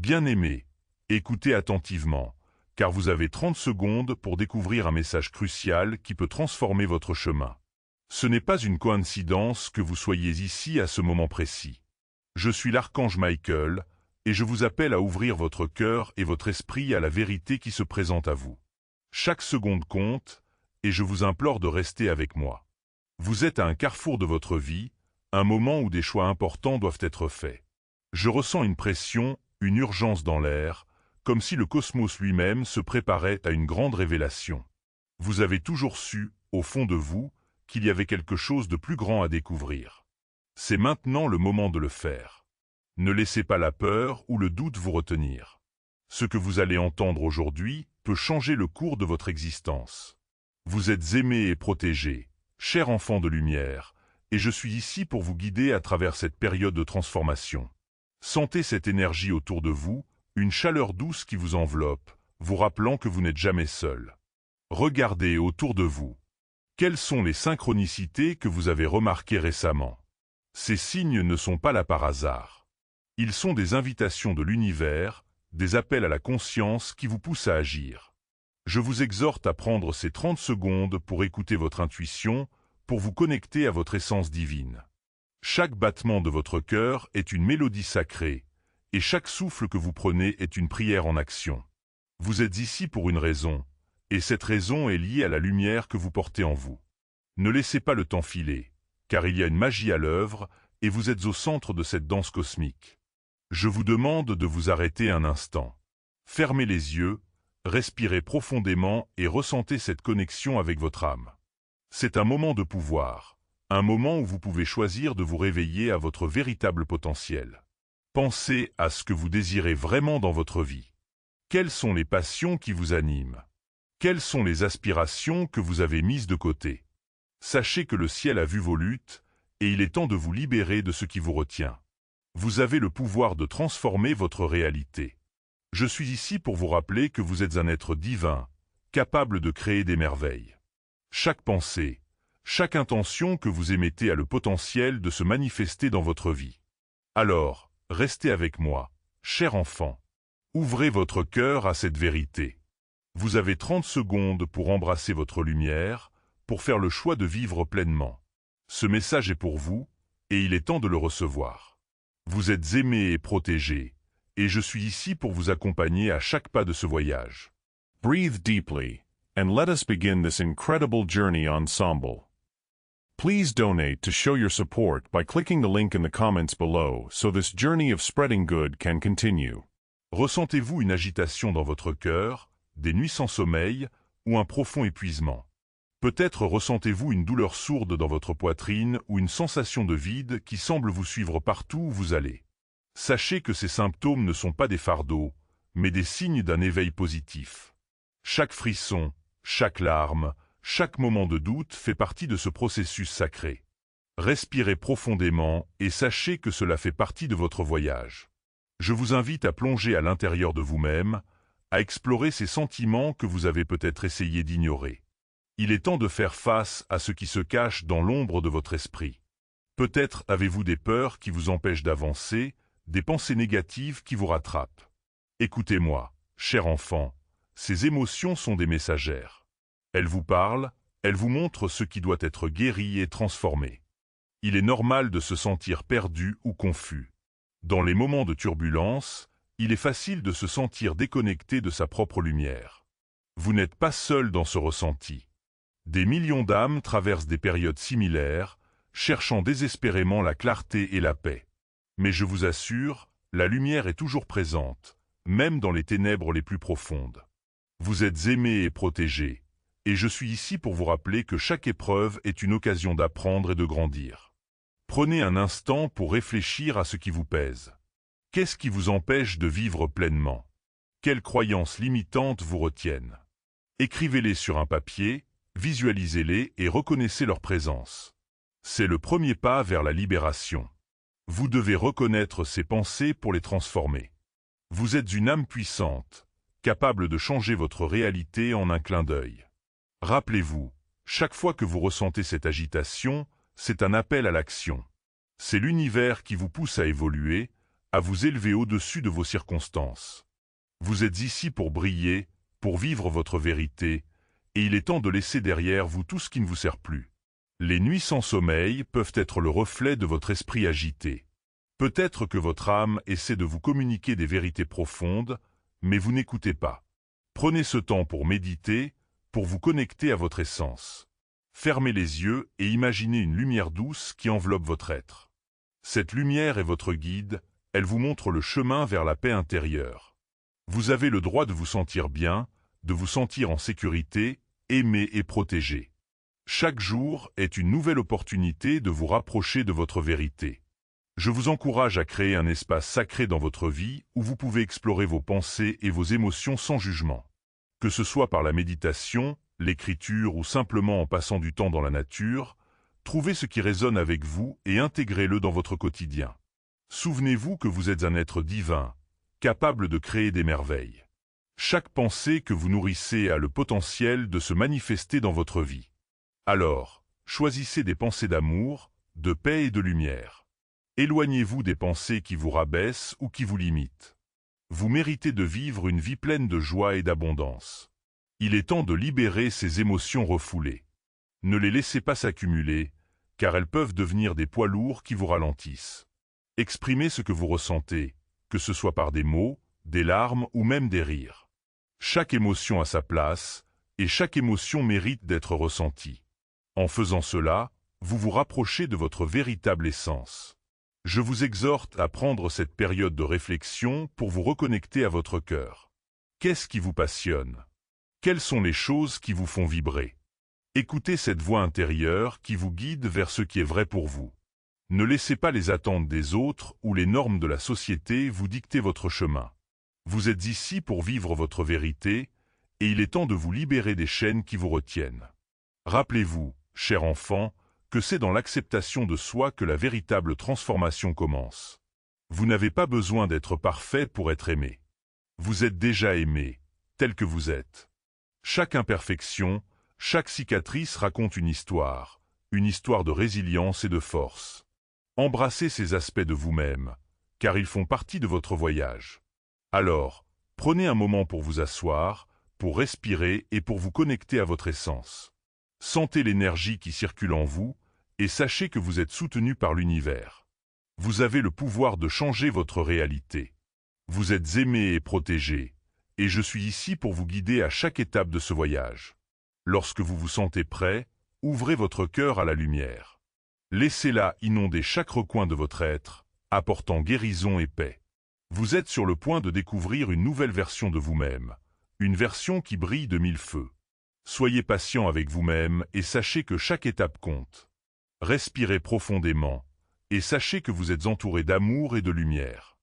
Bien-aimé, écoutez attentivement, car vous avez 30 secondes pour découvrir un message crucial qui peut transformer votre chemin. Ce n'est pas une coïncidence que vous soyez ici à ce moment précis. Je suis l'archange Michael, et je vous appelle à ouvrir votre cœur et votre esprit à la vérité qui se présente à vous. Chaque seconde compte, et je vous implore de rester avec moi. Vous êtes à un carrefour de votre vie, un moment où des choix importants doivent être faits. Je ressens une pression, une urgence dans l'air, comme si le cosmos lui-même se préparait à une grande révélation. Vous avez toujours su, au fond de vous, qu'il y avait quelque chose de plus grand à découvrir. C'est maintenant le moment de le faire. Ne laissez pas la peur ou le doute vous retenir. Ce que vous allez entendre aujourd'hui peut changer le cours de votre existence. Vous êtes aimé et protégé, cher enfant de lumière, et je suis ici pour vous guider à travers cette période de transformation. Sentez cette énergie autour de vous, une chaleur douce qui vous enveloppe, vous rappelant que vous n'êtes jamais seul. Regardez autour de vous. Quelles sont les synchronicités que vous avez remarquées récemment? Ces signes ne sont pas là par hasard. Ils sont des invitations de l'univers, des appels à la conscience qui vous poussent à agir. Je vous exhorte à prendre ces 30 secondes pour écouter votre intuition, pour vous connecter à votre essence divine. Chaque battement de votre cœur est une mélodie sacrée, et chaque souffle que vous prenez est une prière en action. Vous êtes ici pour une raison, et cette raison est liée à la lumière que vous portez en vous. Ne laissez pas le temps filer, car il y a une magie à l'œuvre, et vous êtes au centre de cette danse cosmique. Je vous demande de vous arrêter un instant. Fermez les yeux, respirez profondément et ressentez cette connexion avec votre âme. C'est un moment de pouvoir, un moment où vous pouvez choisir de vous réveiller à votre véritable potentiel. Pensez à ce que vous désirez vraiment dans votre vie. Quelles sont les passions qui vous animent? Quelles sont les aspirations que vous avez mises de côté? Sachez que le ciel a vu vos luttes, et il est temps de vous libérer de ce qui vous retient. Vous avez le pouvoir de transformer votre réalité. Je suis ici pour vous rappeler que vous êtes un être divin, capable de créer des merveilles. Chaque pensée, chaque intention que vous émettez a le potentiel de se manifester dans votre vie. Alors, restez avec moi, cher enfant. Ouvrez votre cœur à cette vérité. Vous avez 30 secondes pour embrasser votre lumière, pour faire le choix de vivre pleinement. Ce message est pour vous, et il est temps de le recevoir. Vous êtes aimé et protégé, et je suis ici pour vous accompagner à chaque pas de ce voyage. Breathe deeply, and let us begin this incredible journey ensemble. Please donate to show your support by clicking the link in the comments below so this journey of spreading good can continue. Ressentez-vous une agitation dans votre cœur, des nuits sans sommeil ou un profond épuisement? Peut-être ressentez-vous une douleur sourde dans votre poitrine ou une sensation de vide qui semble vous suivre partout où vous allez. Sachez que ces symptômes ne sont pas des fardeaux, mais des signes d'un éveil positif. Chaque frisson, chaque larme, chaque moment de doute fait partie de ce processus sacré. Respirez profondément et sachez que cela fait partie de votre voyage. Je vous invite à plonger à l'intérieur de vous-même, à explorer ces sentiments que vous avez peut-être essayé d'ignorer. Il est temps de faire face à ce qui se cache dans l'ombre de votre esprit. Peut-être avez-vous des peurs qui vous empêchent d'avancer, des pensées négatives qui vous rattrapent. Écoutez-moi, cher enfant, ces émotions sont des messagères. Elles vous parlent, elles vous montrent ce qui doit être guéri et transformé. Il est normal de se sentir perdu ou confus. Dans les moments de turbulence, il est facile de se sentir déconnecté de sa propre lumière. Vous n'êtes pas seul dans ce ressenti. Des millions d'âmes traversent des périodes similaires, cherchant désespérément la clarté et la paix. Mais je vous assure, la lumière est toujours présente, même dans les ténèbres les plus profondes. Vous êtes aimé et protégé, et je suis ici pour vous rappeler que chaque épreuve est une occasion d'apprendre et de grandir. Prenez un instant pour réfléchir à ce qui vous pèse. Qu'est-ce qui vous empêche de vivre pleinement? Quelles croyances limitantes vous retiennent? Écrivez-les sur un papier, visualisez-les et reconnaissez leur présence. C'est le premier pas vers la libération. Vous devez reconnaître ces pensées pour les transformer. Vous êtes une âme puissante, capable de changer votre réalité en un clin d'œil. Rappelez-vous, chaque fois que vous ressentez cette agitation, c'est un appel à l'action. C'est l'univers qui vous pousse à évoluer, à vous élever au-dessus de vos circonstances. Vous êtes ici pour briller, pour vivre votre vérité, et il est temps de laisser derrière vous tout ce qui ne vous sert plus. Les nuits sans sommeil peuvent être le reflet de votre esprit agité. Peut-être que votre âme essaie de vous communiquer des vérités profondes, mais vous n'écoutez pas. Prenez ce temps pour méditer, pour vous connecter à votre essence. Fermez les yeux et imaginez une lumière douce qui enveloppe votre être. Cette lumière est votre guide, elle vous montre le chemin vers la paix intérieure. Vous avez le droit de vous sentir bien, de vous sentir en sécurité, aimé et protégé. Chaque jour est une nouvelle opportunité de vous rapprocher de votre vérité. Je vous encourage à créer un espace sacré dans votre vie où vous pouvez explorer vos pensées et vos émotions sans jugement. Que ce soit par la méditation, l'écriture ou simplement en passant du temps dans la nature, trouvez ce qui résonne avec vous et intégrez-le dans votre quotidien. Souvenez-vous que vous êtes un être divin, capable de créer des merveilles. Chaque pensée que vous nourrissez a le potentiel de se manifester dans votre vie. Alors, choisissez des pensées d'amour, de paix et de lumière. Éloignez-vous des pensées qui vous rabaissent ou qui vous limitent. Vous méritez de vivre une vie pleine de joie et d'abondance. Il est temps de libérer ces émotions refoulées. Ne les laissez pas s'accumuler, car elles peuvent devenir des poids lourds qui vous ralentissent. Exprimez ce que vous ressentez, que ce soit par des mots, des larmes ou même des rires. Chaque émotion a sa place, et chaque émotion mérite d'être ressentie. En faisant cela, vous vous rapprochez de votre véritable essence. Je vous exhorte à prendre cette période de réflexion pour vous reconnecter à votre cœur. Qu'est-ce qui vous passionne? Quelles sont les choses qui vous font vibrer? Écoutez cette voix intérieure qui vous guide vers ce qui est vrai pour vous. Ne laissez pas les attentes des autres ou les normes de la société vous dicter votre chemin. Vous êtes ici pour vivre votre vérité, et il est temps de vous libérer des chaînes qui vous retiennent. Rappelez-vous, cher enfant, que c'est dans l'acceptation de soi que la véritable transformation commence. Vous n'avez pas besoin d'être parfait pour être aimé. Vous êtes déjà aimé, tel que vous êtes. Chaque imperfection, chaque cicatrice raconte une histoire de résilience et de force. Embrassez ces aspects de vous-même, car ils font partie de votre voyage. Alors, prenez un moment pour vous asseoir, pour respirer et pour vous connecter à votre essence. Sentez l'énergie qui circule en vous, et sachez que vous êtes soutenu par l'univers. Vous avez le pouvoir de changer votre réalité. Vous êtes aimé et protégé, et je suis ici pour vous guider à chaque étape de ce voyage. Lorsque vous vous sentez prêt, ouvrez votre cœur à la lumière. Laissez-la inonder chaque recoin de votre être, apportant guérison et paix. Vous êtes sur le point de découvrir une nouvelle version de vous-même, une version qui brille de mille feux. Soyez patient avec vous-même et sachez que chaque étape compte. Respirez profondément, et sachez que vous êtes entouré d'amour et de lumière.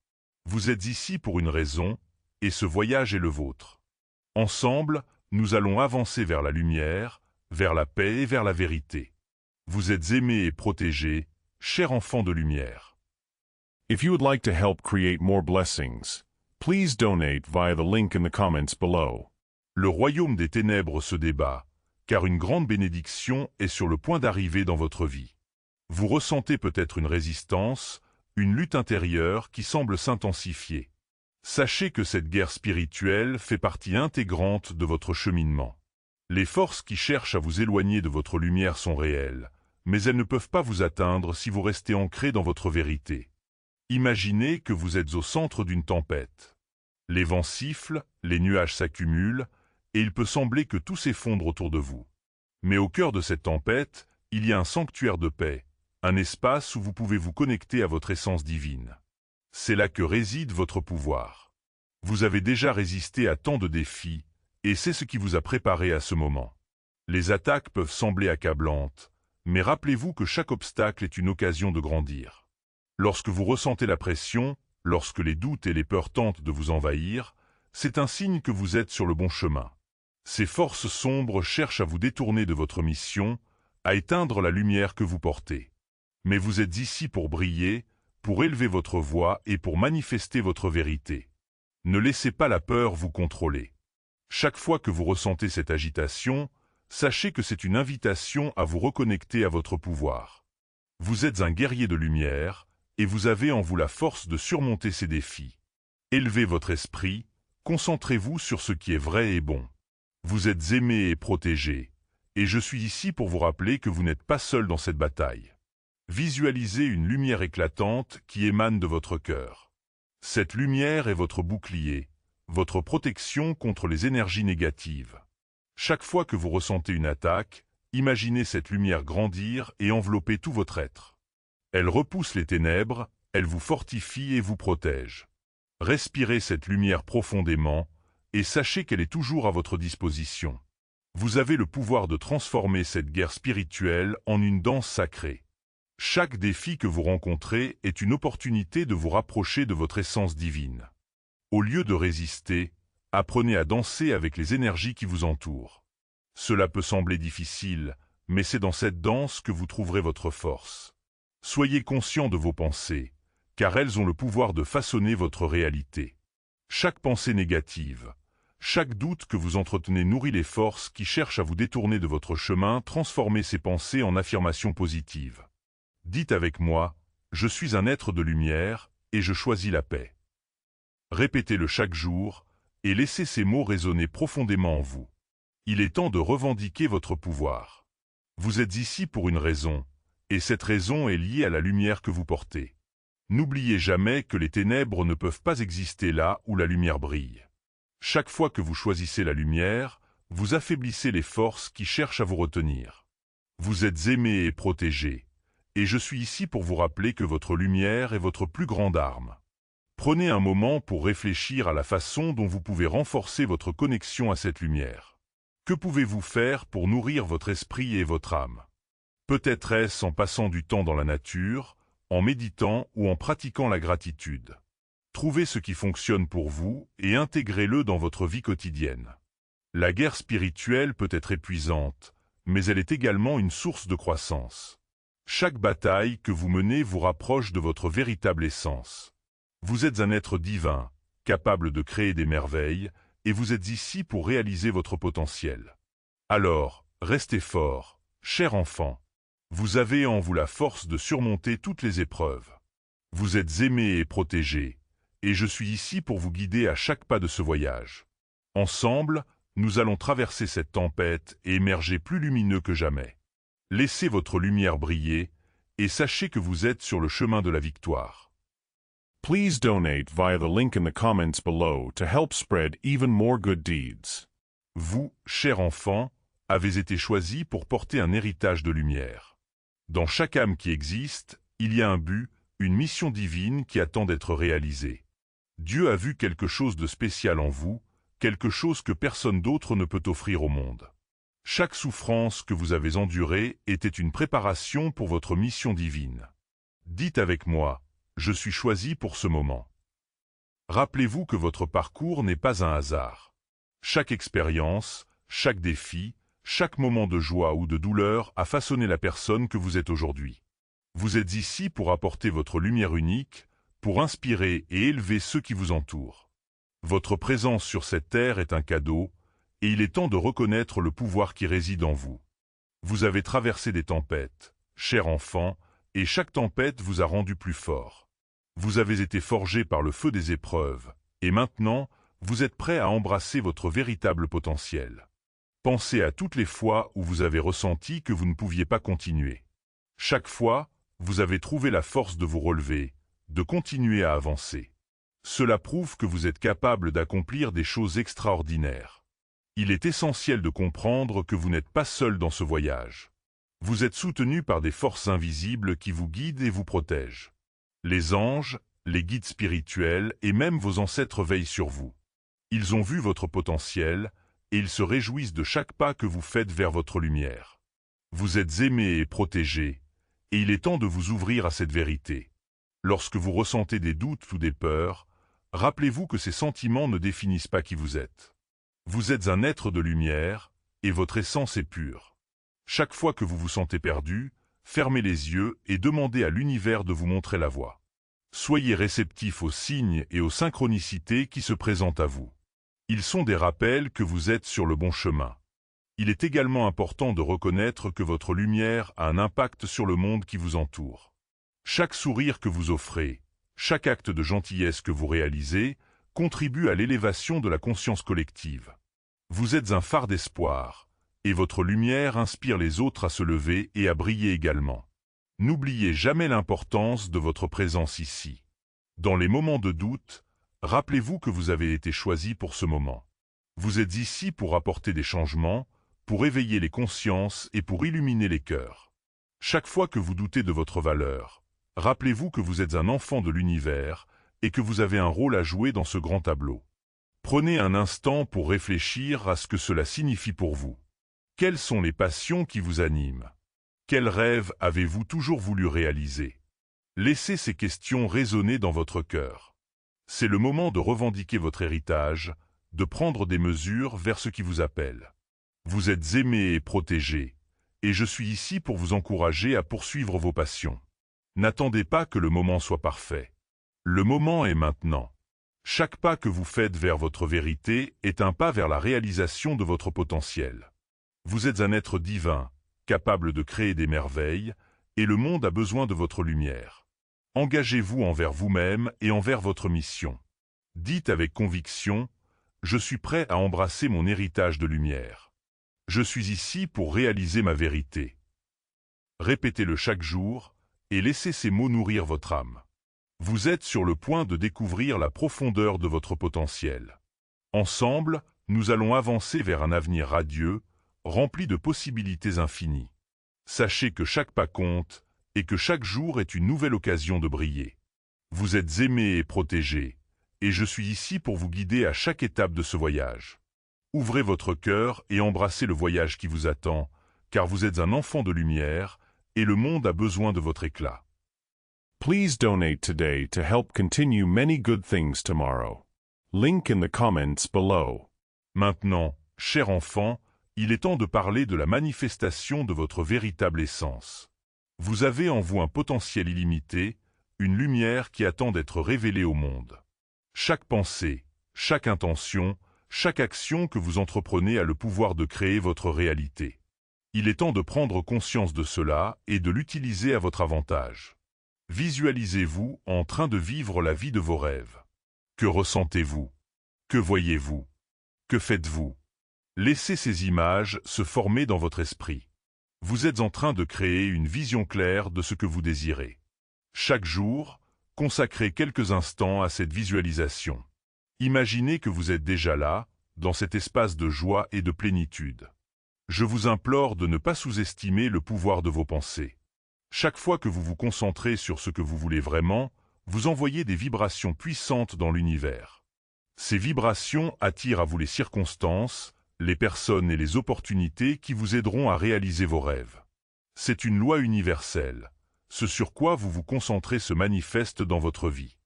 Vous êtes ici pour une raison, et ce voyage est le vôtre. Ensemble, nous allons avancer vers la lumière, vers la paix et vers la vérité. Vous êtes aimé et protégé, cher enfant de lumière. If you would like to help create more blessings, please donate via the link in the comments below. Le royaume des ténèbres se débat, car une grande bénédiction est sur le point d'arriver dans votre vie. Vous ressentez peut-être une résistance, une lutte intérieure qui semble s'intensifier. Sachez que cette guerre spirituelle fait partie intégrante de votre cheminement. Les forces qui cherchent à vous éloigner de votre lumière sont réelles, mais elles ne peuvent pas vous atteindre si vous restez ancré dans votre vérité. Imaginez que vous êtes au centre d'une tempête. Les vents sifflent, les nuages s'accumulent, et il peut sembler que tout s'effondre autour de vous. Mais au cœur de cette tempête, il y a un sanctuaire de paix, un espace où vous pouvez vous connecter à votre essence divine. C'est là que réside votre pouvoir. Vous avez déjà résisté à tant de défis, et c'est ce qui vous a préparé à ce moment. Les attaques peuvent sembler accablantes, mais rappelez-vous que chaque obstacle est une occasion de grandir. Lorsque vous ressentez la pression, lorsque les doutes et les peurs tentent de vous envahir, c'est un signe que vous êtes sur le bon chemin. Ces forces sombres cherchent à vous détourner de votre mission, à éteindre la lumière que vous portez. Mais vous êtes ici pour briller, pour élever votre voix et pour manifester votre vérité. Ne laissez pas la peur vous contrôler. Chaque fois que vous ressentez cette agitation, sachez que c'est une invitation à vous reconnecter à votre pouvoir. Vous êtes un guerrier de lumière, et vous avez en vous la force de surmonter ces défis. Élevez votre esprit, concentrez-vous sur ce qui est vrai et bon. Vous êtes aimé et protégé, et je suis ici pour vous rappeler que vous n'êtes pas seul dans cette bataille. Visualisez une lumière éclatante qui émane de votre cœur. Cette lumière est votre bouclier, votre protection contre les énergies négatives. Chaque fois que vous ressentez une attaque, imaginez cette lumière grandir et envelopper tout votre être. Elle repousse les ténèbres, elle vous fortifie et vous protège. Respirez cette lumière profondément et sachez qu'elle est toujours à votre disposition. Vous avez le pouvoir de transformer cette guerre spirituelle en une danse sacrée. Chaque défi que vous rencontrez est une opportunité de vous rapprocher de votre essence divine. Au lieu de résister, apprenez à danser avec les énergies qui vous entourent. Cela peut sembler difficile, mais c'est dans cette danse que vous trouverez votre force. Soyez conscient de vos pensées, car elles ont le pouvoir de façonner votre réalité. Chaque pensée négative, chaque doute que vous entretenez nourrit les forces qui cherchent à vous détourner de votre chemin. Transformez ces pensées en affirmations positives. Dites avec moi, je suis un être de lumière, et je choisis la paix. Répétez-le chaque jour, et laissez ces mots résonner profondément en vous. Il est temps de revendiquer votre pouvoir. Vous êtes ici pour une raison, et cette raison est liée à la lumière que vous portez. N'oubliez jamais que les ténèbres ne peuvent pas exister là où la lumière brille. Chaque fois que vous choisissez la lumière, vous affaiblissez les forces qui cherchent à vous retenir. Vous êtes aimé et protégé, et je suis ici pour vous rappeler que votre lumière est votre plus grande arme. Prenez un moment pour réfléchir à la façon dont vous pouvez renforcer votre connexion à cette lumière. Que pouvez-vous faire pour nourrir votre esprit et votre âme? Peut-être est-ce en passant du temps dans la nature, en méditant ou en pratiquant la gratitude. Trouvez ce qui fonctionne pour vous et intégrez-le dans votre vie quotidienne. La guerre spirituelle peut être épuisante, mais elle est également une source de croissance. Chaque bataille que vous menez vous rapproche de votre véritable essence. Vous êtes un être divin, capable de créer des merveilles, et vous êtes ici pour réaliser votre potentiel. Alors, restez fort, cher enfant. Vous avez en vous la force de surmonter toutes les épreuves. Vous êtes aimé et protégé, et je suis ici pour vous guider à chaque pas de ce voyage. Ensemble, nous allons traverser cette tempête et émerger plus lumineux que jamais. Laissez votre lumière briller, et sachez que vous êtes sur le chemin de la victoire. Please donate via the link in the comments below to help spread even more good deeds. Vous, cher enfant, avez été choisi pour porter un héritage de lumière. Dans chaque âme qui existe, il y a un but, une mission divine qui attend d'être réalisée. Dieu a vu quelque chose de spécial en vous, quelque chose que personne d'autre ne peut offrir au monde. Chaque souffrance que vous avez endurée était une préparation pour votre mission divine. Dites avec moi, je suis choisi pour ce moment. Rappelez-vous que votre parcours n'est pas un hasard. Chaque expérience, chaque défi, chaque moment de joie ou de douleur a façonné la personne que vous êtes aujourd'hui. Vous êtes ici pour apporter votre lumière unique, pour inspirer et élever ceux qui vous entourent. Votre présence sur cette terre est un cadeau, et il est temps de reconnaître le pouvoir qui réside en vous. Vous avez traversé des tempêtes, cher enfant, et chaque tempête vous a rendu plus fort. Vous avez été forgé par le feu des épreuves, et maintenant, vous êtes prêt à embrasser votre véritable potentiel. Pensez à toutes les fois où vous avez ressenti que vous ne pouviez pas continuer. Chaque fois, vous avez trouvé la force de vous relever, de continuer à avancer. Cela prouve que vous êtes capable d'accomplir des choses extraordinaires. Il est essentiel de comprendre que vous n'êtes pas seul dans ce voyage. Vous êtes soutenu par des forces invisibles qui vous guident et vous protègent. Les anges, les guides spirituels et même vos ancêtres veillent sur vous. Ils ont vu votre potentiel et ils se réjouissent de chaque pas que vous faites vers votre lumière. Vous êtes aimé et protégé, et il est temps de vous ouvrir à cette vérité. Lorsque vous ressentez des doutes ou des peurs, rappelez-vous que ces sentiments ne définissent pas qui vous êtes. Vous êtes un être de lumière, et votre essence est pure. Chaque fois que vous vous sentez perdu, fermez les yeux et demandez à l'univers de vous montrer la voie. Soyez réceptif aux signes et aux synchronicités qui se présentent à vous. Ils sont des rappels que vous êtes sur le bon chemin. Il est également important de reconnaître que votre lumière a un impact sur le monde qui vous entoure. Chaque sourire que vous offrez, chaque acte de gentillesse que vous réalisez, contribue à l'élévation de la conscience collective. Vous êtes un phare d'espoir, et votre lumière inspire les autres à se lever et à briller également. N'oubliez jamais l'importance de votre présence ici. Dans les moments de doute, rappelez-vous que vous avez été choisi pour ce moment. Vous êtes ici pour apporter des changements, pour éveiller les consciences et pour illuminer les cœurs. Chaque fois que vous doutez de votre valeur, rappelez-vous que vous êtes un enfant de l'univers et que vous avez un rôle à jouer dans ce grand tableau. Prenez un instant pour réfléchir à ce que cela signifie pour vous. Quelles sont les passions qui vous animent? Quels rêves avez-vous toujours voulu réaliser? Laissez ces questions résonner dans votre cœur. C'est le moment de revendiquer votre héritage, de prendre des mesures vers ce qui vous appelle. Vous êtes aimé et protégé, et je suis ici pour vous encourager à poursuivre vos passions. N'attendez pas que le moment soit parfait. Le moment est maintenant. Chaque pas que vous faites vers votre vérité est un pas vers la réalisation de votre potentiel. Vous êtes un être divin, capable de créer des merveilles, et le monde a besoin de votre lumière. Engagez-vous envers vous-même et envers votre mission. Dites avec conviction, « Je suis prêt à embrasser mon héritage de lumière. Je suis ici pour réaliser ma vérité. » Répétez-le chaque jour et laissez ces mots nourrir votre âme. Vous êtes sur le point de découvrir la profondeur de votre potentiel. Ensemble, nous allons avancer vers un avenir radieux, rempli de possibilités infinies. Sachez que chaque pas compte et que chaque jour est une nouvelle occasion de briller. Vous êtes aimé et protégé, et je suis ici pour vous guider à chaque étape de ce voyage. Ouvrez votre cœur et embrassez le voyage qui vous attend, car vous êtes un enfant de lumière, et le monde a besoin de votre éclat. Please donate today to help continue many good things tomorrow. Link in the comments below. Maintenant, cher enfant, il est temps de parler de la manifestation de votre véritable essence. Vous avez en vous un potentiel illimité, une lumière qui attend d'être révélée au monde. Chaque pensée, chaque intention, chaque action que vous entreprenez a le pouvoir de créer votre réalité. Il est temps de prendre conscience de cela et de l'utiliser à votre avantage. Visualisez-vous en train de vivre la vie de vos rêves. Que ressentez-vous? Que voyez-vous? Que faites-vous? Laissez ces images se former dans votre esprit. Vous êtes en train de créer une vision claire de ce que vous désirez. Chaque jour, consacrez quelques instants à cette visualisation. Imaginez que vous êtes déjà là, dans cet espace de joie et de plénitude. Je vous implore de ne pas sous-estimer le pouvoir de vos pensées. Chaque fois que vous vous concentrez sur ce que vous voulez vraiment, vous envoyez des vibrations puissantes dans l'univers. Ces vibrations attirent à vous les circonstances, les personnes et les opportunités qui vous aideront à réaliser vos rêves. C'est une loi universelle. Ce sur quoi vous vous concentrez se manifeste dans votre vie.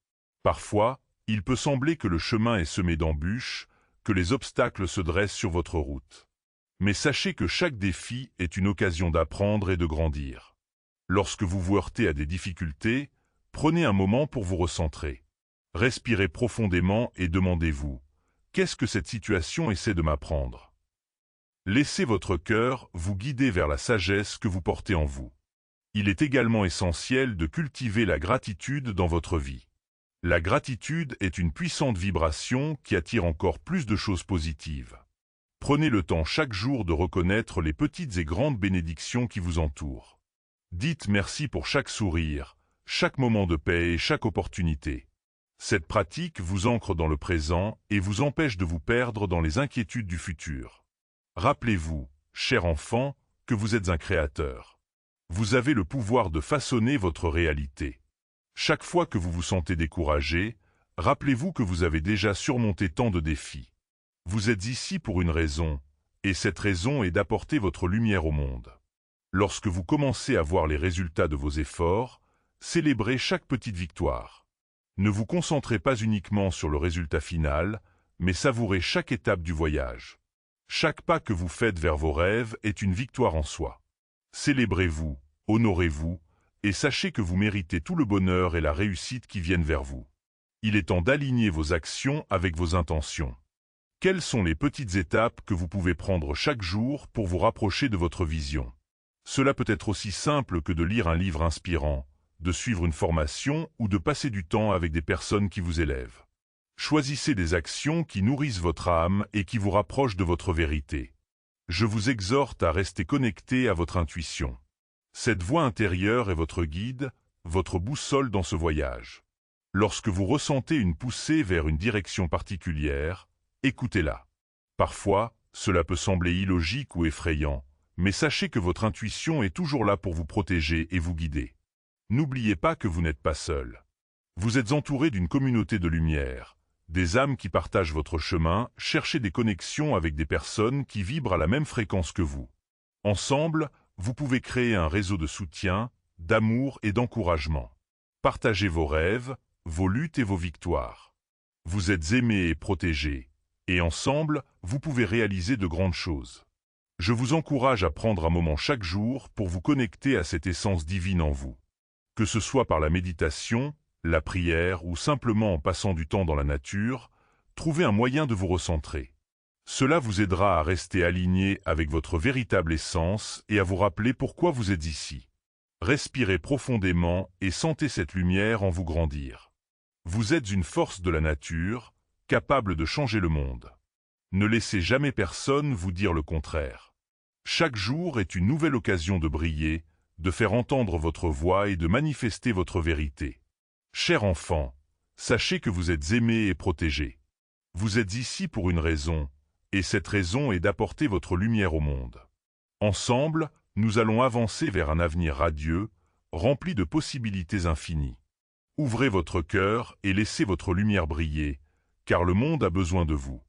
Parfois, il peut sembler que le chemin est semé d'embûches, que les obstacles se dressent sur votre route. Mais sachez que chaque défi est une occasion d'apprendre et de grandir. Lorsque vous vous heurtez à des difficultés, prenez un moment pour vous recentrer. Respirez profondément et demandez-vous, qu'est-ce que cette situation essaie de m'apprendre? Laissez votre cœur vous guider vers la sagesse que vous portez en vous. Il est également essentiel de cultiver la gratitude dans votre vie. La gratitude est une puissante vibration qui attire encore plus de choses positives. Prenez le temps chaque jour de reconnaître les petites et grandes bénédictions qui vous entourent. Dites merci pour chaque sourire, chaque moment de paix et chaque opportunité. Cette pratique vous ancre dans le présent et vous empêche de vous perdre dans les inquiétudes du futur. Rappelez-vous, cher enfant, que vous êtes un créateur. Vous avez le pouvoir de façonner votre réalité. Chaque fois que vous vous sentez découragé, rappelez-vous que vous avez déjà surmonté tant de défis. Vous êtes ici pour une raison, et cette raison est d'apporter votre lumière au monde. Lorsque vous commencez à voir les résultats de vos efforts, célébrez chaque petite victoire. Ne vous concentrez pas uniquement sur le résultat final, mais savourez chaque étape du voyage. Chaque pas que vous faites vers vos rêves est une victoire en soi. Célébrez-vous, honorez-vous, et sachez que vous méritez tout le bonheur et la réussite qui viennent vers vous. Il est temps d'aligner vos actions avec vos intentions. Quelles sont les petites étapes que vous pouvez prendre chaque jour pour vous rapprocher de votre vision? Cela peut être aussi simple que de lire un livre inspirant, de suivre une formation ou de passer du temps avec des personnes qui vous élèvent. Choisissez des actions qui nourrissent votre âme et qui vous rapprochent de votre vérité. Je vous exhorte à rester connecté à votre intuition. Cette voix intérieure est votre guide, votre boussole dans ce voyage. Lorsque vous ressentez une poussée vers une direction particulière, écoutez-la. Parfois, cela peut sembler illogique ou effrayant, mais sachez que votre intuition est toujours là pour vous protéger et vous guider. N'oubliez pas que vous n'êtes pas seul. Vous êtes entouré d'une communauté de lumière, des âmes qui partagent votre chemin. Cherchez des connexions avec des personnes qui vibrent à la même fréquence que vous. Ensemble, vous pouvez créer un réseau de soutien, d'amour et d'encouragement. Partagez vos rêves, vos luttes et vos victoires. Vous êtes aimés et protégés, et ensemble, vous pouvez réaliser de grandes choses. Je vous encourage à prendre un moment chaque jour pour vous connecter à cette essence divine en vous. Que ce soit par la méditation, la prière ou simplement en passant du temps dans la nature, trouvez un moyen de vous recentrer. Cela vous aidera à rester aligné avec votre véritable essence et à vous rappeler pourquoi vous êtes ici. Respirez profondément et sentez cette lumière en vous grandir. Vous êtes une force de la nature, capable de changer le monde. Ne laissez jamais personne vous dire le contraire. Chaque jour est une nouvelle occasion de briller, de faire entendre votre voix et de manifester votre vérité. Cher enfant, sachez que vous êtes aimé et protégé. Vous êtes ici pour une raison, et cette raison est d'apporter votre lumière au monde. Ensemble, nous allons avancer vers un avenir radieux, rempli de possibilités infinies. Ouvrez votre cœur et laissez votre lumière briller, car le monde a besoin de vous.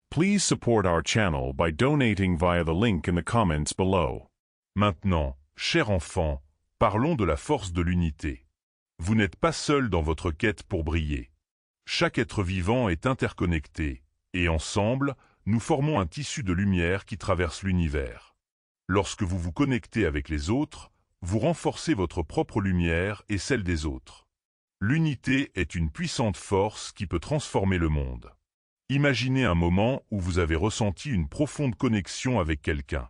Please support our channel by donating via the link in the comments below. Maintenant, cher enfant, parlons de la force de l'unité. Vous n'êtes pas seul dans votre quête pour briller. Chaque être vivant est interconnecté, et ensemble, nous formons un tissu de lumière qui traverse l'univers. Lorsque vous vous connectez avec les autres, vous renforcez votre propre lumière et celle des autres. L'unité est une puissante force qui peut transformer le monde. Imaginez un moment où vous avez ressenti une profonde connexion avec quelqu'un.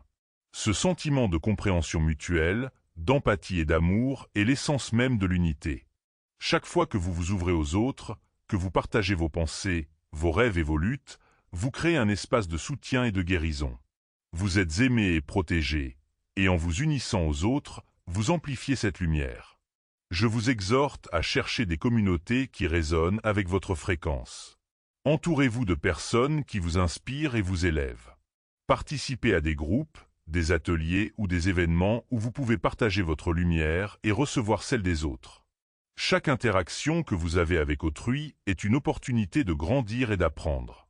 Ce sentiment de compréhension mutuelle, d'empathie et d'amour est l'essence même de l'unité. Chaque fois que vous vous ouvrez aux autres, que vous partagez vos pensées, vos rêves et vos luttes, vous créez un espace de soutien et de guérison. Vous êtes aimé et protégé, et en vous unissant aux autres, vous amplifiez cette lumière. Je vous exhorte à chercher des communautés qui résonnent avec votre fréquence. Entourez-vous de personnes qui vous inspirent et vous élèvent. Participez à des groupes, des ateliers ou des événements où vous pouvez partager votre lumière et recevoir celle des autres. Chaque interaction que vous avez avec autrui est une opportunité de grandir et d'apprendre.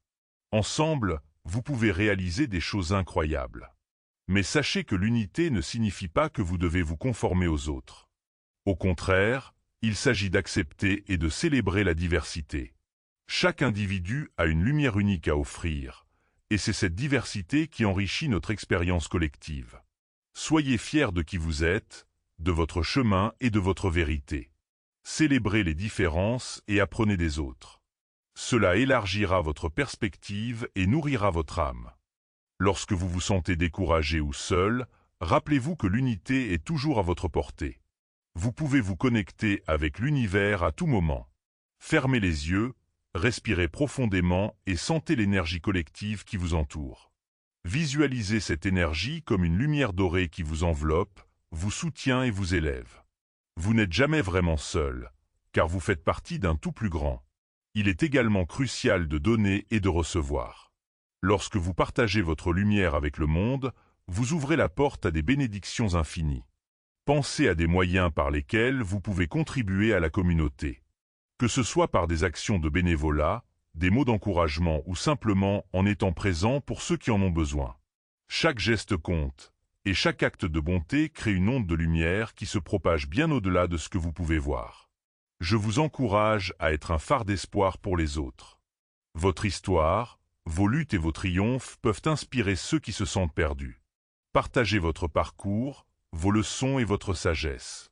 Ensemble, vous pouvez réaliser des choses incroyables. Mais sachez que l'unité ne signifie pas que vous devez vous conformer aux autres. Au contraire, il s'agit d'accepter et de célébrer la diversité. Chaque individu a une lumière unique à offrir, et c'est cette diversité qui enrichit notre expérience collective. Soyez fiers de qui vous êtes, de votre chemin et de votre vérité. Célébrez les différences et apprenez des autres. Cela élargira votre perspective et nourrira votre âme. Lorsque vous vous sentez découragé ou seul, rappelez-vous que l'unité est toujours à votre portée. Vous pouvez vous connecter avec l'univers à tout moment. Fermez les yeux, respirez profondément et sentez l'énergie collective qui vous entoure. Visualisez cette énergie comme une lumière dorée qui vous enveloppe, vous soutient et vous élève. Vous n'êtes jamais vraiment seul, car vous faites partie d'un tout plus grand. Il est également crucial de donner et de recevoir. Lorsque vous partagez votre lumière avec le monde, vous ouvrez la porte à des bénédictions infinies. Pensez à des moyens par lesquels vous pouvez contribuer à la communauté. Que ce soit par des actions de bénévolat, des mots d'encouragement ou simplement en étant présent pour ceux qui en ont besoin. Chaque geste compte, et chaque acte de bonté crée une onde de lumière qui se propage bien au-delà de ce que vous pouvez voir. Je vous encourage à être un phare d'espoir pour les autres. Votre histoire, vos luttes et vos triomphes peuvent inspirer ceux qui se sentent perdus. Partagez votre parcours, vos leçons et votre sagesse.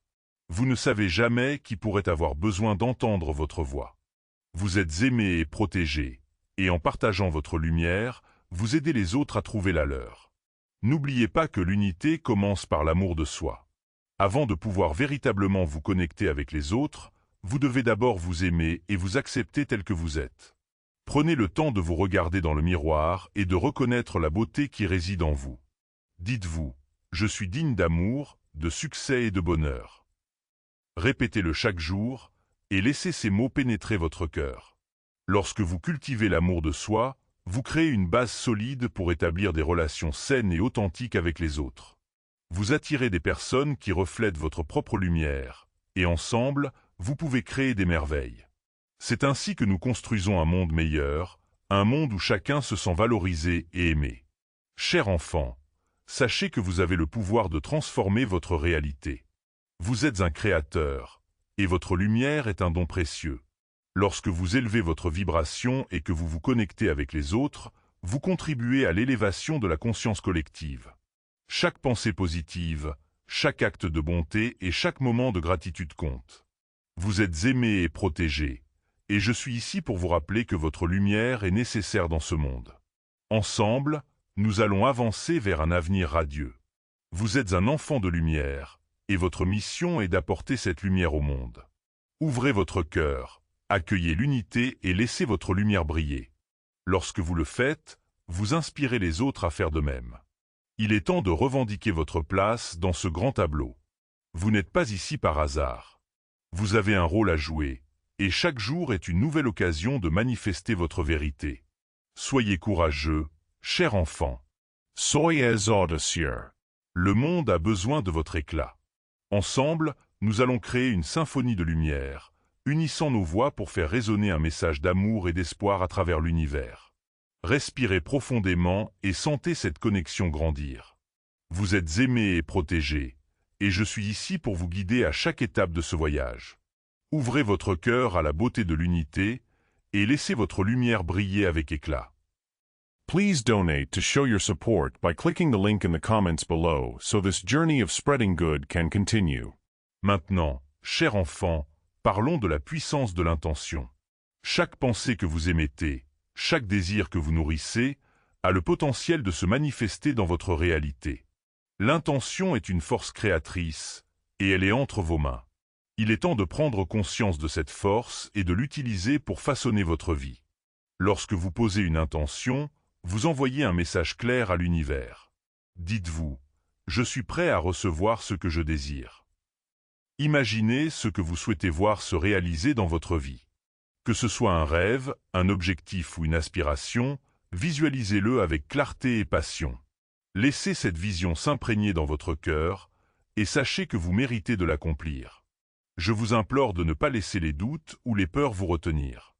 Vous ne savez jamais qui pourrait avoir besoin d'entendre votre voix. Vous êtes aimé et protégé, et en partageant votre lumière, vous aidez les autres à trouver la leur. N'oubliez pas que l'unité commence par l'amour de soi. Avant de pouvoir véritablement vous connecter avec les autres, vous devez d'abord vous aimer et vous accepter tel que vous êtes. Prenez le temps de vous regarder dans le miroir et de reconnaître la beauté qui réside en vous. Dites-vous, je suis digne d'amour, de succès et de bonheur. Répétez-le chaque jour et laissez ces mots pénétrer votre cœur. Lorsque vous cultivez l'amour de soi, vous créez une base solide pour établir des relations saines et authentiques avec les autres. Vous attirez des personnes qui reflètent votre propre lumière, et ensemble, vous pouvez créer des merveilles. C'est ainsi que nous construisons un monde meilleur, un monde où chacun se sent valorisé et aimé. Cher enfant, sachez que vous avez le pouvoir de transformer votre réalité. Vous êtes un créateur, et votre lumière est un don précieux. Lorsque vous élevez votre vibration et que vous vous connectez avec les autres, vous contribuez à l'élévation de la conscience collective. Chaque pensée positive, chaque acte de bonté et chaque moment de gratitude compte. Vous êtes aimé et protégé, et je suis ici pour vous rappeler que votre lumière est nécessaire dans ce monde. Ensemble, nous allons avancer vers un avenir radieux. Vous êtes un enfant de lumière, et votre mission est d'apporter cette lumière au monde. Ouvrez votre cœur, accueillez l'unité et laissez votre lumière briller. Lorsque vous le faites, vous inspirez les autres à faire de même. Il est temps de revendiquer votre place dans ce grand tableau. Vous n'êtes pas ici par hasard. Vous avez un rôle à jouer, et chaque jour est une nouvelle occasion de manifester votre vérité. Soyez courageux, cher enfant. Soyez audacieux. Le monde a besoin de votre éclat. Ensemble, nous allons créer une symphonie de lumière, unissant nos voix pour faire résonner un message d'amour et d'espoir à travers l'univers. Respirez profondément et sentez cette connexion grandir. Vous êtes aimé et protégé, et je suis ici pour vous guider à chaque étape de ce voyage. Ouvrez votre cœur à la beauté de l'unité et laissez votre lumière briller avec éclat. Please donate to show your support by clicking the link in the comments below so this journey of spreading good can continue. Maintenant, cher enfant, parlons de la puissance de l'intention. Chaque pensée que vous émettez, chaque désir que vous nourrissez, a le potentiel de se manifester dans votre réalité. L'intention est une force créatrice, et elle est entre vos mains. Il est temps de prendre conscience de cette force et de l'utiliser pour façonner votre vie. Lorsque vous posez une intention, vous envoyez un message clair à l'univers. Dites-vous, je suis prêt à recevoir ce que je désire. Imaginez ce que vous souhaitez voir se réaliser dans votre vie. Que ce soit un rêve, un objectif ou une aspiration, visualisez-le avec clarté et passion. Laissez cette vision s'imprégner dans votre cœur et sachez que vous méritez de l'accomplir. Je vous implore de ne pas laisser les doutes ou les peurs vous retenir.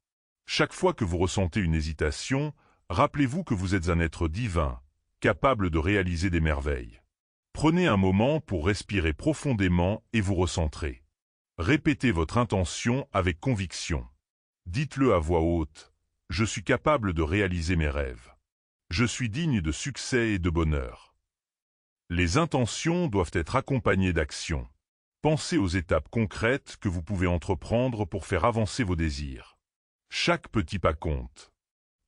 Chaque fois que vous ressentez une hésitation, rappelez-vous que vous êtes un être divin, capable de réaliser des merveilles. Prenez un moment pour respirer profondément et vous recentrer. Répétez votre intention avec conviction. Dites-le à voix haute, je suis capable de réaliser mes rêves. Je suis digne de succès et de bonheur. Les intentions doivent être accompagnées d'actions. Pensez aux étapes concrètes que vous pouvez entreprendre pour faire avancer vos désirs. Chaque petit pas compte.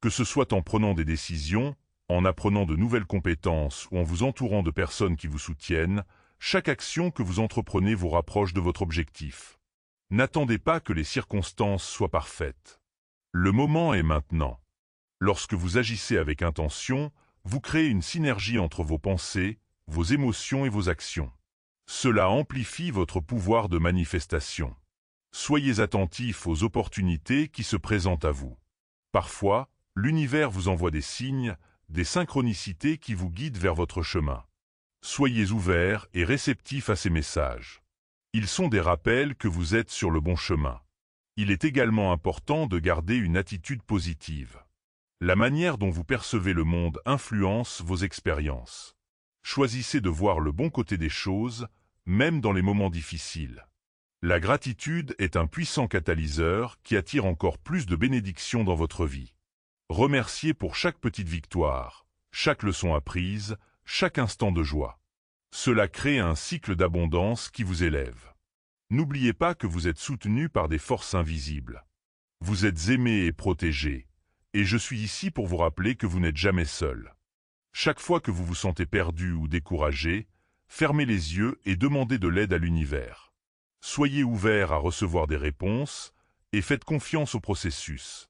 Que ce soit en prenant des décisions, en apprenant de nouvelles compétences ou en vous entourant de personnes qui vous soutiennent, chaque action que vous entreprenez vous rapproche de votre objectif. N'attendez pas que les circonstances soient parfaites. Le moment est maintenant. Lorsque vous agissez avec intention, vous créez une synergie entre vos pensées, vos émotions et vos actions. Cela amplifie votre pouvoir de manifestation. Soyez attentifs aux opportunités qui se présentent à vous. Parfois, l'univers vous envoie des signes, des synchronicités qui vous guident vers votre chemin. Soyez ouverts et réceptifs à ces messages. Ils sont des rappels que vous êtes sur le bon chemin. Il est également important de garder une attitude positive. La manière dont vous percevez le monde influence vos expériences. Choisissez de voir le bon côté des choses, même dans les moments difficiles. La gratitude est un puissant catalyseur qui attire encore plus de bénédictions dans votre vie. Remerciez pour chaque petite victoire, chaque leçon apprise, chaque instant de joie. Cela crée un cycle d'abondance qui vous élève. N'oubliez pas que vous êtes soutenu par des forces invisibles. Vous êtes aimé et protégé, et je suis ici pour vous rappeler que vous n'êtes jamais seul. Chaque fois que vous vous sentez perdu ou découragé, fermez les yeux et demandez de l'aide à l'univers. Soyez ouvert à recevoir des réponses et faites confiance au processus.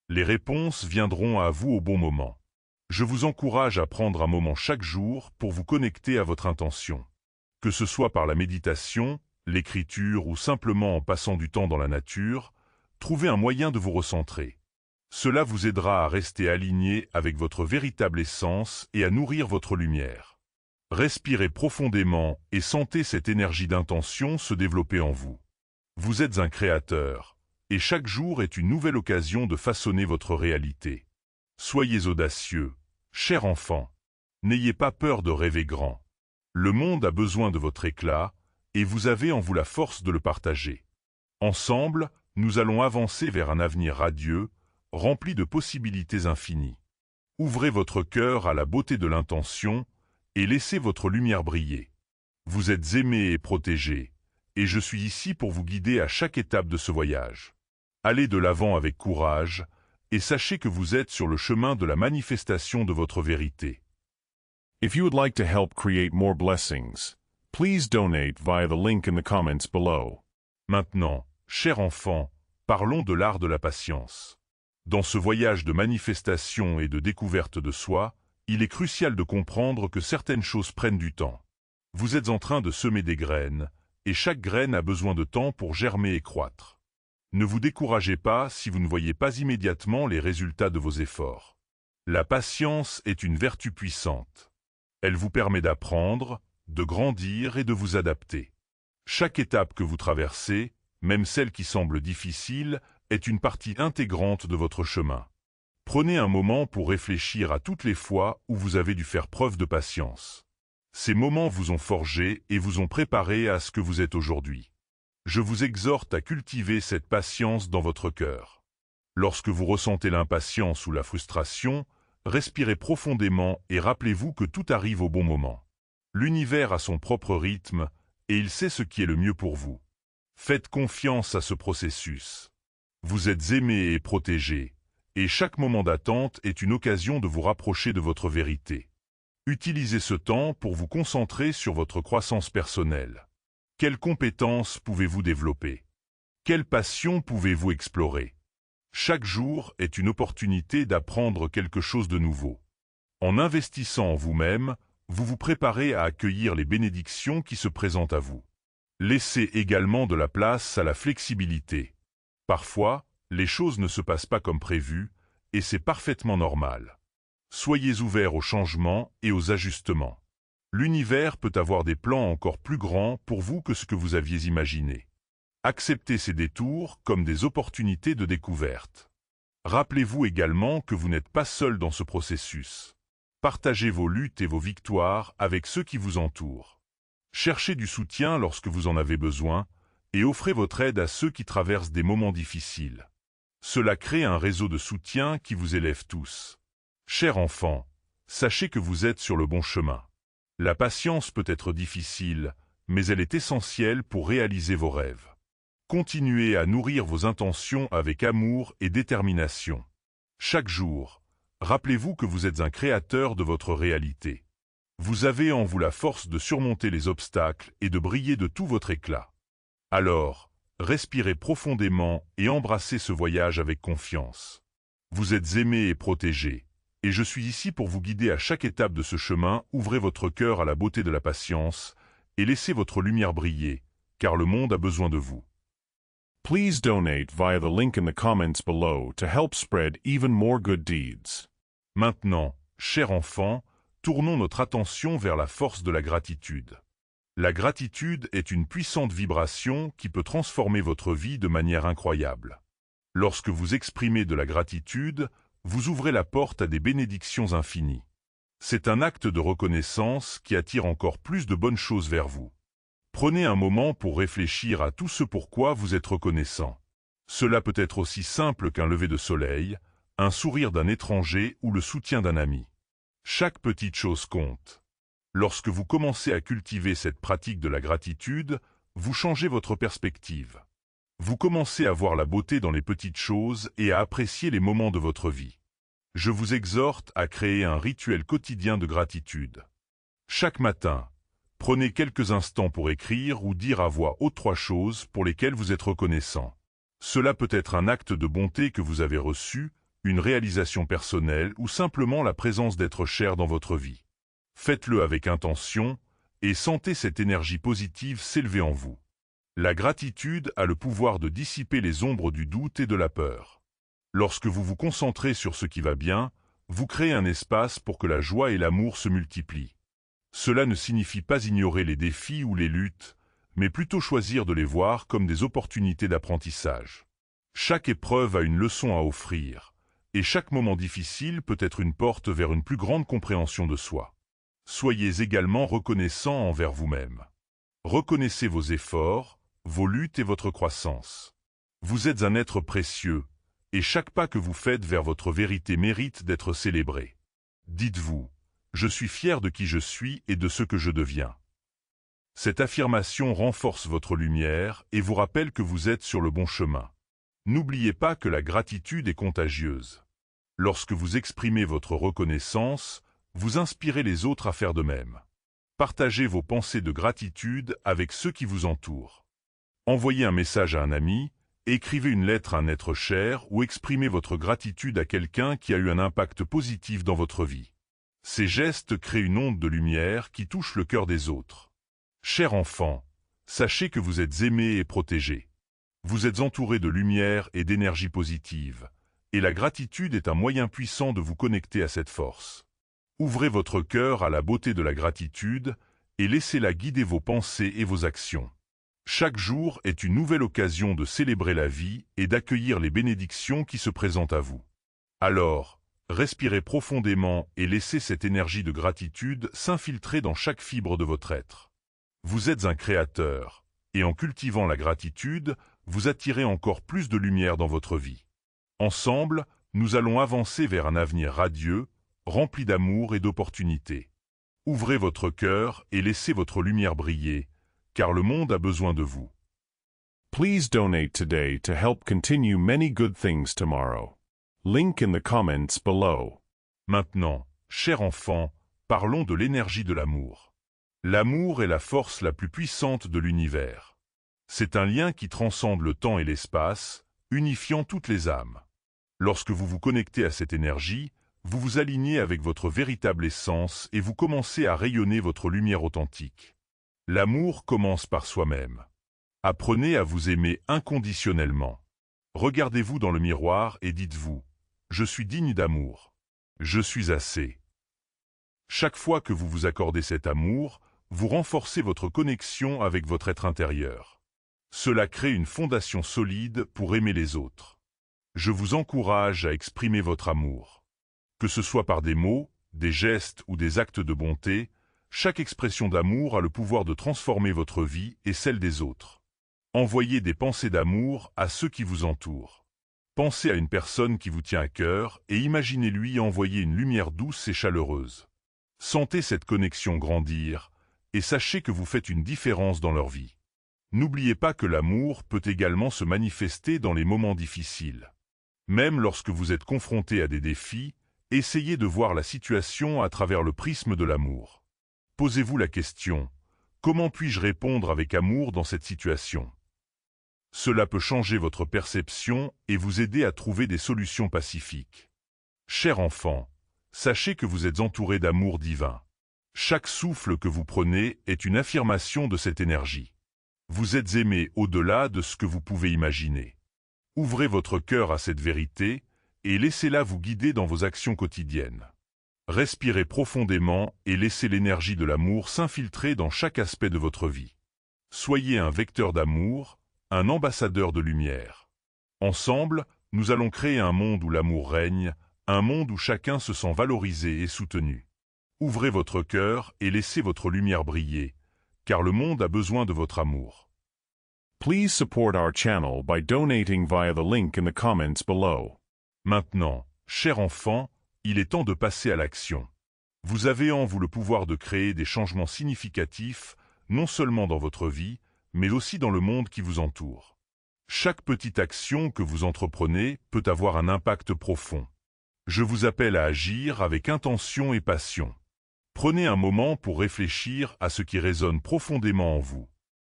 Les réponses viendront à vous au bon moment. Je vous encourage à prendre un moment chaque jour pour vous connecter à votre intention. Que ce soit par la méditation, l'écriture ou simplement en passant du temps dans la nature, trouvez un moyen de vous recentrer. Cela vous aidera à rester aligné avec votre véritable essence et à nourrir votre lumière. Respirez profondément et sentez cette énergie d'intention se développer en vous. Vous êtes un créateur, et chaque jour est une nouvelle occasion de façonner votre réalité. Soyez audacieux, cher enfant. N'ayez pas peur de rêver grand. Le monde a besoin de votre éclat, et vous avez en vous la force de le partager. Ensemble, nous allons avancer vers un avenir radieux, rempli de possibilités infinies. Ouvrez votre cœur à la beauté de l'intention et laissez votre lumière briller. Vous êtes aimé et protégé, et je suis ici pour vous guider à chaque étape de ce voyage. Allez de l'avant avec courage, et sachez que vous êtes sur le chemin de la manifestation de votre vérité. If you would like to help create more blessings, please donate via the link in the comments below. Maintenant, cher enfant, parlons de l'art de la patience. Dans ce voyage de manifestation et de découverte de soi, il est crucial de comprendre que certaines choses prennent du temps. Vous êtes en train de semer des graines, et chaque graine a besoin de temps pour germer et croître. Ne vous découragez pas si vous ne voyez pas immédiatement les résultats de vos efforts. La patience est une vertu puissante. Elle vous permet d'apprendre, de grandir et de vous adapter. Chaque étape que vous traversez, même celle qui semble difficile, est une partie intégrante de votre chemin. Prenez un moment pour réfléchir à toutes les fois où vous avez dû faire preuve de patience. Ces moments vous ont forgé et vous ont préparé à ce que vous êtes aujourd'hui. Je vous exhorte à cultiver cette patience dans votre cœur. Lorsque vous ressentez l'impatience ou la frustration, respirez profondément et rappelez-vous que tout arrive au bon moment. L'univers a son propre rythme et il sait ce qui est le mieux pour vous. Faites confiance à ce processus. Vous êtes aimé et protégé, et chaque moment d'attente est une occasion de vous rapprocher de votre vérité. Utilisez ce temps pour vous concentrer sur votre croissance personnelle. Quelles compétences pouvez-vous développer? Quelle passion pouvez-vous explorer? Chaque jour est une opportunité d'apprendre quelque chose de nouveau. En investissant en vous-même, vous vous préparez à accueillir les bénédictions qui se présentent à vous. Laissez également de la place à la flexibilité. Parfois, les choses ne se passent pas comme prévu, et c'est parfaitement normal. Soyez ouverts aux changements et aux ajustements. L'univers peut avoir des plans encore plus grands pour vous que ce que vous aviez imaginé. Acceptez ces détours comme des opportunités de découverte. Rappelez-vous également que vous n'êtes pas seul dans ce processus. Partagez vos luttes et vos victoires avec ceux qui vous entourent. Cherchez du soutien lorsque vous en avez besoin et offrez votre aide à ceux qui traversent des moments difficiles. Cela crée un réseau de soutien qui vous élève tous. Chers enfants, sachez que vous êtes sur le bon chemin. La patience peut être difficile, mais elle est essentielle pour réaliser vos rêves. Continuez à nourrir vos intentions avec amour et détermination. Chaque jour, rappelez-vous que vous êtes un créateur de votre réalité. Vous avez en vous la force de surmonter les obstacles et de briller de tout votre éclat. Alors, respirez profondément et embrassez ce voyage avec confiance. Vous êtes aimé et protégé, et je suis ici pour vous guider à chaque étape de ce chemin. Ouvrez votre cœur à la beauté de la patience et laissez votre lumière briller, car le monde a besoin de vous. Please donate via the link in the comments below to help spread even more good deeds. Maintenant, cher enfant, tournons notre attention vers la force de la gratitude. La gratitude est une puissante vibration qui peut transformer votre vie de manière incroyable. Lorsque vous exprimez de la gratitude, vous ouvrez la porte à des bénédictions infinies. C'est un acte de reconnaissance qui attire encore plus de bonnes choses vers vous. Prenez un moment pour réfléchir à tout ce pourquoi vous êtes reconnaissant. Cela peut être aussi simple qu'un lever de soleil, un sourire d'un étranger ou le soutien d'un ami. Chaque petite chose compte. Lorsque vous commencez à cultiver cette pratique de la gratitude, vous changez votre perspective. Vous commencez à voir la beauté dans les petites choses et à apprécier les moments de votre vie. Je vous exhorte à créer un rituel quotidien de gratitude. Chaque matin, Prenez quelques instants pour écrire ou dire à voix haute 3 choses pour lesquelles vous êtes reconnaissant. Cela peut être un acte de bonté que vous avez reçu, une réalisation personnelle ou simplement la présence d'êtres chers dans votre vie. Faites-le avec intention et sentez cette énergie positive s'élever en vous. La gratitude a le pouvoir de dissiper les ombres du doute et de la peur. Lorsque vous vous concentrez sur ce qui va bien, vous créez un espace pour que la joie et l'amour se multiplient. Cela ne signifie pas ignorer les défis ou les luttes, mais plutôt choisir de les voir comme des opportunités d'apprentissage. Chaque épreuve a une leçon à offrir, et chaque moment difficile peut être une porte vers une plus grande compréhension de soi. Soyez également reconnaissant envers vous-même. Reconnaissez vos efforts, vos luttes et votre croissance. Vous êtes un être précieux, et chaque pas que vous faites vers votre vérité mérite d'être célébré. Dites-vous, je suis fier de qui je suis et de ce que je deviens. Cette affirmation renforce votre lumière et vous rappelle que vous êtes sur le bon chemin. N'oubliez pas que la gratitude est contagieuse. Lorsque vous exprimez votre reconnaissance, vous inspirez les autres à faire de même. Partagez vos pensées de gratitude avec ceux qui vous entourent. Envoyez un message à un ami, écrivez une lettre à un être cher ou exprimez votre gratitude à quelqu'un qui a eu un impact positif dans votre vie. Ces gestes créent une onde de lumière qui touche le cœur des autres. Cher enfant, sachez que vous êtes aimé et protégé. Vous êtes entouré de lumière et d'énergie positive, et la gratitude est un moyen puissant de vous connecter à cette force. Ouvrez votre cœur à la beauté de la gratitude et laissez-la guider vos pensées et vos actions. Chaque jour est une nouvelle occasion de célébrer la vie et d'accueillir les bénédictions qui se présentent à vous. Alors, respirez profondément et laissez cette énergie de gratitude s'infiltrer dans chaque fibre de votre être. Vous êtes un créateur, et en cultivant la gratitude, vous attirez encore plus de lumière dans votre vie. Ensemble, nous allons avancer vers un avenir radieux, rempli d'amour et d'opportunités. Ouvrez votre cœur et laissez votre lumière briller, car le monde a besoin de vous. Please donate today to help continue many good things tomorrow. Link in the comments below. Maintenant, cher enfant, parlons de l'énergie de l'amour. L'amour est la force la plus puissante de l'univers. C'est un lien qui transcende le temps et l'espace, unifiant toutes les âmes. Lorsque vous vous connectez à cette énergie, vous vous alignez avec votre véritable essence et vous commencez à rayonner votre lumière authentique. L'amour commence par soi-même. Apprenez à vous aimer inconditionnellement. Regardez-vous dans le miroir et dites-vous, « Je suis digne d'amour. Je suis assez. » Chaque fois que vous vous accordez cet amour, vous renforcez votre connexion avec votre être intérieur. Cela crée une fondation solide pour aimer les autres. Je vous encourage à exprimer votre amour. Que ce soit par des mots, des gestes ou des actes de bonté, chaque expression d'amour a le pouvoir de transformer votre vie et celle des autres. Envoyez des pensées d'amour à ceux qui vous entourent. Pensez à une personne qui vous tient à cœur et imaginez-lui envoyer une lumière douce et chaleureuse. Sentez cette connexion grandir et sachez que vous faites une différence dans leur vie. N'oubliez pas que l'amour peut également se manifester dans les moments difficiles. Même lorsque vous êtes confronté à des défis, essayez de voir la situation à travers le prisme de l'amour. Posez-vous la question, comment puis-je répondre avec amour dans cette situation ? Cela peut changer votre perception et vous aider à trouver des solutions pacifiques. Cher enfant, sachez que vous êtes entouré d'amour divin. Chaque souffle que vous prenez est une affirmation de cette énergie. Vous êtes aimé au-delà de ce que vous pouvez imaginer. Ouvrez votre cœur à cette vérité et laissez-la vous guider dans vos actions quotidiennes. Respirez profondément et laissez l'énergie de l'amour s'infiltrer dans chaque aspect de votre vie. Soyez un vecteur d'amour, un ambassadeur de lumière. Ensemble, nous allons créer un monde où l'amour règne, un monde où chacun se sent valorisé et soutenu. Ouvrez votre cœur et laissez votre lumière briller, car le monde a besoin de votre amour. Please support our channel by donating via the link in the comments below. Maintenant, cher enfant, il est temps de passer à l'action. Vous avez en vous le pouvoir de créer des changements significatifs, non seulement dans votre vie, mais aussi dans le monde qui vous entoure. Chaque petite action que vous entreprenez peut avoir un impact profond. Je vous appelle à agir avec intention et passion. Prenez un moment pour réfléchir à ce qui résonne profondément en vous.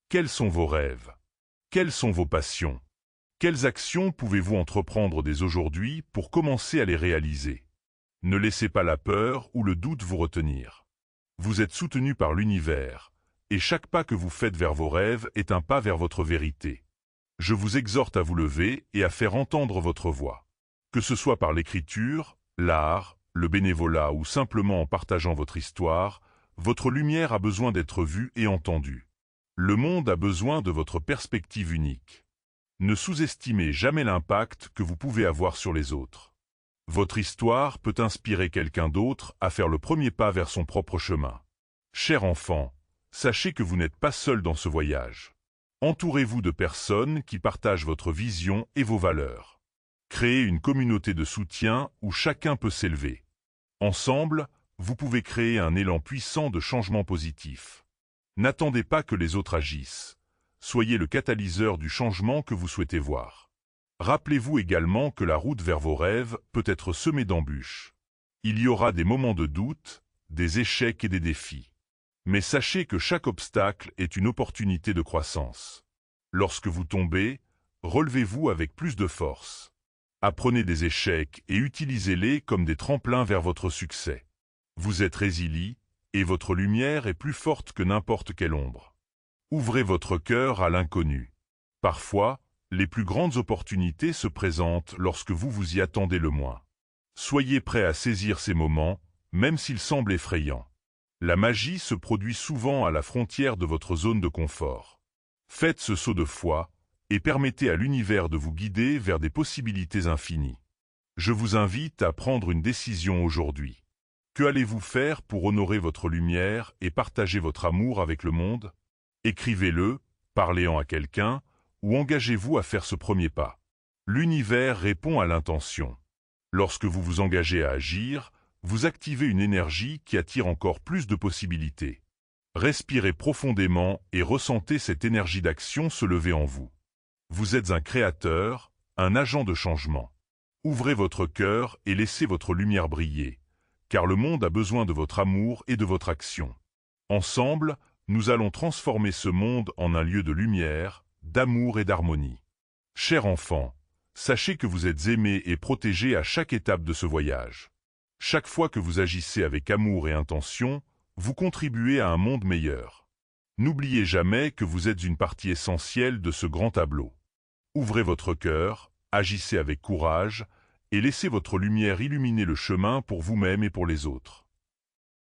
Quels sont vos rêves? Quelles sont vos passions? Quelles actions pouvez-vous entreprendre dès aujourd'hui pour commencer à les réaliser? Ne laissez pas la peur ou le doute vous retenir. Vous êtes soutenu par l'univers, et chaque pas que vous faites vers vos rêves est un pas vers votre vérité. Je vous exhorte à vous lever et à faire entendre votre voix. Que ce soit par l'écriture, l'art, le bénévolat ou simplement en partageant votre histoire, votre lumière a besoin d'être vue et entendue. Le monde a besoin de votre perspective unique. Ne sous-estimez jamais l'impact que vous pouvez avoir sur les autres. Votre histoire peut inspirer quelqu'un d'autre à faire le premier pas vers son propre chemin. Cher enfant, sachez que vous n'êtes pas seul dans ce voyage. Entourez-vous de personnes qui partagent votre vision et vos valeurs. Créez une communauté de soutien où chacun peut s'élever. Ensemble, vous pouvez créer un élan puissant de changement positif. N'attendez pas que les autres agissent. Soyez le catalyseur du changement que vous souhaitez voir. Rappelez-vous également que la route vers vos rêves peut être semée d'embûches. Il y aura des moments de doute, des échecs et des défis. Mais sachez que chaque obstacle est une opportunité de croissance. Lorsque vous tombez, relevez-vous avec plus de force. Apprenez des échecs et utilisez-les comme des tremplins vers votre succès. Vous êtes résilient et votre lumière est plus forte que n'importe quelle ombre. Ouvrez votre cœur à l'inconnu. Parfois, les plus grandes opportunités se présentent lorsque vous vous y attendez le moins. Soyez prêt à saisir ces moments, même s'ils semblent effrayants. La magie se produit souvent à la frontière de votre zone de confort. Faites ce saut de foi et permettez à l'univers de vous guider vers des possibilités infinies. Je vous invite à prendre une décision aujourd'hui. Que allez-vous faire pour honorer votre lumière et partager votre amour avec le monde? Écrivez-le, parlez-en à quelqu'un, ou engagez-vous à faire ce premier pas. L'univers répond à l'intention. Lorsque vous vous engagez à agir, vous activez une énergie qui attire encore plus de possibilités. Respirez profondément et ressentez cette énergie d'action se lever en vous. Vous êtes un créateur, un agent de changement. Ouvrez votre cœur et laissez votre lumière briller, car le monde a besoin de votre amour et de votre action. Ensemble, nous allons transformer ce monde en un lieu de lumière, d'amour et d'harmonie. Cher enfant, sachez que vous êtes aimé et protégé à chaque étape de ce voyage. Chaque fois que vous agissez avec amour et intention, vous contribuez à un monde meilleur. N'oubliez jamais que vous êtes une partie essentielle de ce grand tableau. Ouvrez votre cœur, agissez avec courage, et laissez votre lumière illuminer le chemin pour vous-même et pour les autres.